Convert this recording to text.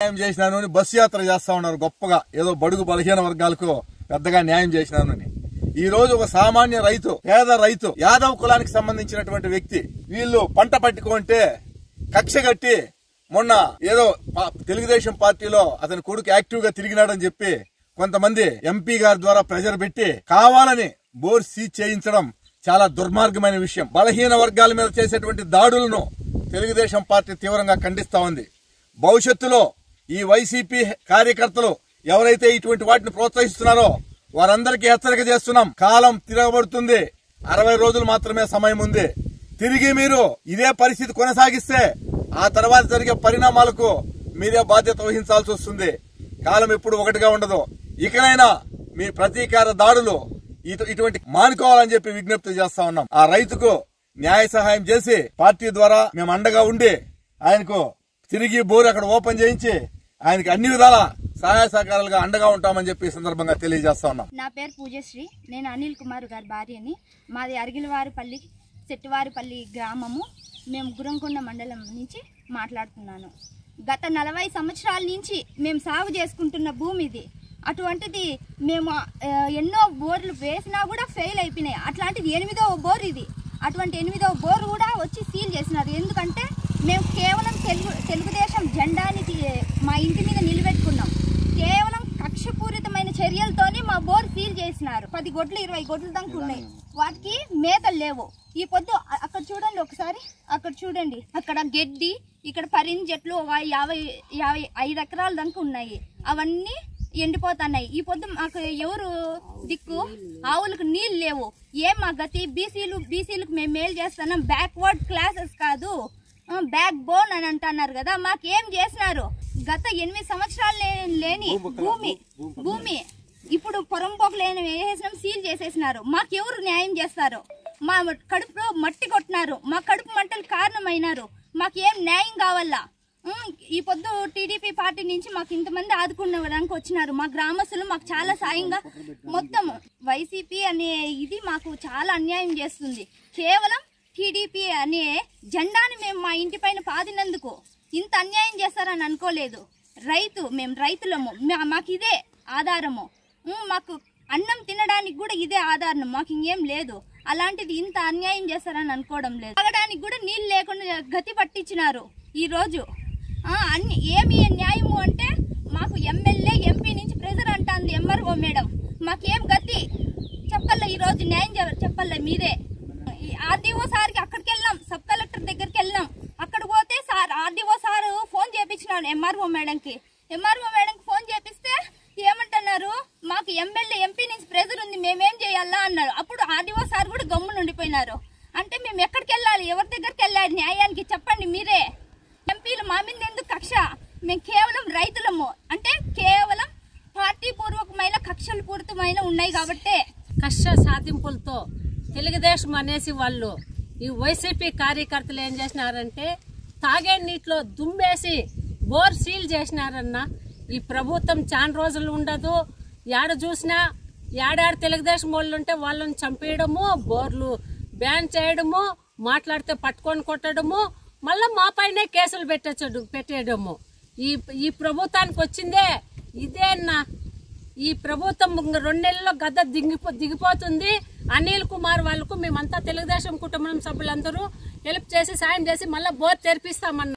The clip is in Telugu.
న్యాయం చేసినాను అని బస్సు యాత్ర చేస్తా ఉన్నారు గొప్పగా, ఏదో బడుగు బలహీన వర్గాలకు పెద్దగా న్యాయం చేసినాను అని. ఈ రోజు ఒక సామాన్య రైతు, పేద రైతు, యాదవ్ కులానికి సంబంధించినటువంటి వ్యక్తి, వీళ్ళు పంట పట్టుకుంటే కక్ష కట్టి మొన్న ఏదో తెలుగుదేశం పార్టీలో అతని కొడుకు యాక్టివ్ గా తిరిగినాడని చెప్పి కొంతమంది ఎంపీ గారి ద్వారా ప్రెజర్ పెట్టి కావాలని బోర్ సీజ్ చేయించడం చాలా దుర్మార్గమైన విషయం. బలహీన వర్గాల మీద చేసేటువంటి దాడులను తెలుగుదేశం పార్టీ తీవ్రంగా ఖండిస్తా ఉంది. భవిష్యత్తులో ఈ వైసీపీ కార్యకర్తలు ఎవరైతే ఇటువంటి వాటిని ప్రోత్సహిస్తున్నారో వారందరికీ హెచ్చరిక చేస్తున్నాం. కాలం తిరగబడుతుంది, 60 రోజులు మాత్రమే సమయం ఉంది. తిరిగి మీరు ఇదే పరిస్థితి కొనసాగిస్తే ఆ తర్వాత జరిగే పరిణామాలకు మీరే బాధ్యత వహించాల్సి వస్తుంది. కాలం ఎప్పుడు ఒకటిగా ఉండదు. ఇకనైనా మీ ప్రతీకార దాడులు ఇటువంటి మానుకోవాలని చెప్పి విజ్ఞప్తి చేస్తా ఉన్నాం. ఆ రైతుకు న్యాయ సహాయం చేసి పార్టీ ద్వారా మేము అండగా ఉండి ఆయనకు తిరిగి బోర్ అక్కడ ఓపెన్ చేయించి ఆయనకి అన్ని విధాల సహాయ సహకారాలుగా అండగా ఉంటామని చెప్పి సందర్భంగా తెలియజేస్తా ఉన్నాం. నా పేరు పూజశ్రీ, నేను అనిల్ కుమార్ గారి భార్యని. మాది అరిగిలవారిపల్లి చెట్టువారిపల్లి గ్రామము. మేము గురంకొండ మండలం నుంచి మాట్లాడుతున్నాను. గత 40 సంవత్సరాల నుంచి మేము సాగు చేసుకుంటున్న భూమి ఇది. అటువంటిది మేము ఎన్నో బోర్లు వేసినా కూడా ఫెయిల్ అయిపోయినాయి. అట్లాంటిది 8వ బోర్ ఇది. అటువంటి 8వ బోర్ కూడా వచ్చి సీల్ చేసినారు. ఎందుకంటే మేము కేవలం తెలుగుదేశం జెండాని మా ఇంటి మీద నిలబెట్టుకున్నాం. కేవలం కక్షపూరితమైన చర్యలతోనే మా బోర్ సీల్ చేసినారు. 10 గొడ్లు 20 గొడ్లు దాకా ఉన్నాయి. వాటికి మేతలు లేవు. ఈ పొద్దు అక్కడ చూడండి, ఒకసారి అక్కడ చూడండి, అక్కడ గడ్డి, ఇక్కడ పరిని చెట్లు 55 ఎకరాల దాకా ఉన్నాయి. అవన్నీ ఎండిపోతున్నాయి. ఈ పొద్దు మాకు ఎవరు దిక్కు? ఆవులకు నీళ్ళు లేవు. ఏం మా గతి? బీసీలకు మేము మేలు చేస్తున్నాం. బ్యాక్వర్డ్ క్లాసెస్ కాదు, బ్యాక్ బోన్ అని అంటున్నారు కదా. మాకేం చేసినారు? గత 8 సంవత్సరాలు లేని భూమి ఇప్పుడు పొరంపోకు లేని వేసేసినాం, సీల్ చేసేసినారు. మాకెవరు న్యాయం చేస్తారు? మా కడుపులో మట్టి కొట్టినారు. మా కడుపు మంటలు కారణమైనారు. మాకేం న్యాయం కావాలా? ఈ పొద్దు టీడీపీ పార్టీ నుంచి మాకు ఇంతమంది ఆదుకునేదానికి వచ్చినారు. మా గ్రామస్తులు మాకు చాలా సాయంగా, మొత్తం వైసీపీ అనే ఇది మాకు చాలా అన్యాయం చేస్తుంది. కేవలం టీడీపీ అనే జెండాని మేము మా ఇంటి పైన పాదినందుకు ఇంత అన్యాయం చేస్తారని అనుకోలేదు. మేము రైతులము, మాకు ఇదే ఆధారము. మాకు అన్నం తినడానికి కూడా ఇదే ఆధారం, మాకు ఇంకేం లేదు. అలాంటిది ఇంత అన్యాయం చేస్తారని అనుకోవడం లేదు. తాగడానికి కూడా నీళ్ళు లేకుండా గతి పట్టించినారు. ఈ రోజు ఏమి న్యాయము అంటే మాకు ఎమ్మెల్యే ఎంపీ నుంచి ప్రెజర్ అంటుంది ఎంఆర్ఓ మేడం. మాకేం గతి చెప్పాల? ఈ రోజు న్యాయం చెప్పాల మీరే. ఆర్డీఓ సార్కి అక్కడికి వెళ్ళాం, సబ్ కలెక్టర్ దగ్గరికి వెళ్ళాం. అక్కడ పోతే ఆర్డీఓ సార్ ఫోన్ చేయించినాడు ఎంఆర్ఓ మేడంకి. ఫోన్ చేపిస్తే ఏమంటున్నారు? మాకు ఎమ్మెల్యే ఎంపీ నుంచి ప్రెజర్ ఉంది, మేమేం చేయాలా అన్నారు. అప్పుడు ఆర్డీఓ సార్ కూడా గమ్మున ఉండిపోయినారు. అంటే మేము ఎక్కడికి వెళ్ళాలి? ఎవరి దగ్గరికి వెళ్ళాలి న్యాయానికి? చెప్పండి మీరే. ఎంపీలు మా మీద ఎందుకు కక్ష? మేము కేవలం రైతులము, అంటే కేవలం పార్టీ పూర్వకమైన కక్షలు పూరితమైన ఉన్నాయి కాబట్టి కక్ష సాధింపులతో తెలుగుదేశం అనేసి వాళ్ళు ఈ వైసీపీ కార్యకర్తలు ఏం చేసినారంటే తాగే నీటిలో దుమ్మేసి బోర్ సీల్ చేసినారన్న. ఈ ప్రభుత్వం చాలా రోజులు ఉండదు. ఏడ చూసినా ఏడాడు తెలుగుదేశం వాళ్ళు ఉంటే వాళ్ళని చంపేయడము, బోర్లు బ్యాన్ చేయడము, మాట్లాడితే పట్టుకొని కొట్టడము, మళ్ళీ మా పైనే కేసులు పెట్టేయడము. ఈ ప్రభుత్వానికి వచ్చిందే ఇదే అన్న. ఈ ప్రభుత్వం 2 నెలల్లో గద్ద దిగిపోతుంది. అనిల్ కుమార్ వాళ్ళకు మేమంతా తెలుగుదేశం కుటుంబం సభ్యులందరూ హెల్ప్ చేసి సాయం చేసి మళ్ళీ బోర్ తెరిపిస్తామన్నా.